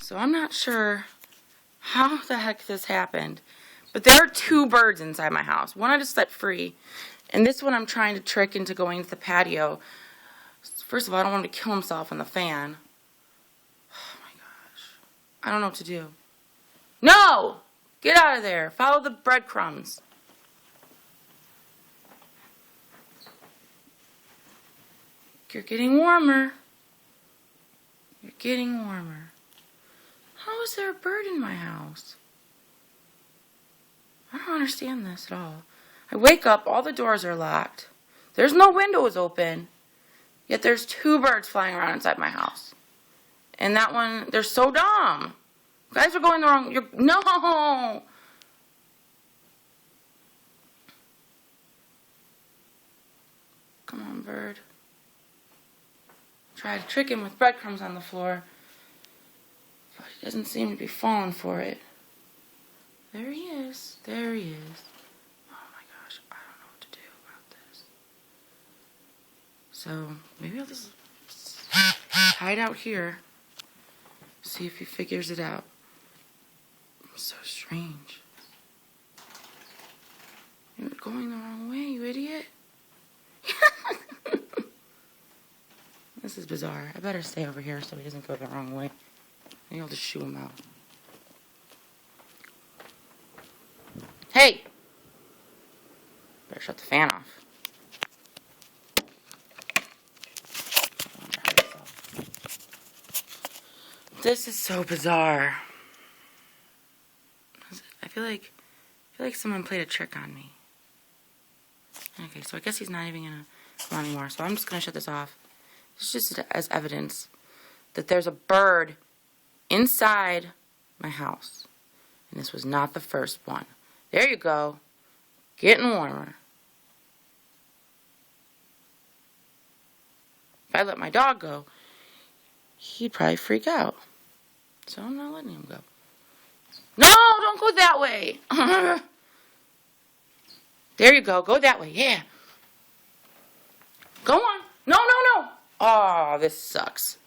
So I'm not sure how the heck this happened. But there are 2 birds inside my house. One I just set free. And this one I'm trying to trick into going to the patio. First of all, I don't want him to kill himself on the fan. Oh my gosh. I don't know what to do. No! Get out of there. Follow the breadcrumbs. You're getting warmer. You're getting warmer. How is there a bird in my house? I don't understand this at all. I wake up, all the doors are locked. There's no windows open. Yet there's 2 birds flying around inside my house. And that one, they're so dumb. You guys are going the wrong... No! Come on, bird. Try to trick him with breadcrumbs on the floor. But he doesn't seem to be falling for it. There he is. There he is. Oh my gosh, I don't know what to do about this. So, maybe I'll just hide out here. See if he figures it out. So strange. You're going the wrong way, you idiot. This is bizarre. I better stay over here so he doesn't go the wrong way. Maybe I'll just shoo him out. Hey! Better shut the fan off. This is so bizarre. I feel like someone played a trick on me. Okay, so I guess he's not even gonna go anymore. So I'm just gonna shut this off. It's just as evidence that there's a bird inside my house. And this was not the first one. There you go. Getting warmer. If I let my dog go, he'd probably freak out. So I'm not letting him go. No, don't go that way. There you go. Go that way. Yeah. Go on. No, no, no. Oh, this sucks.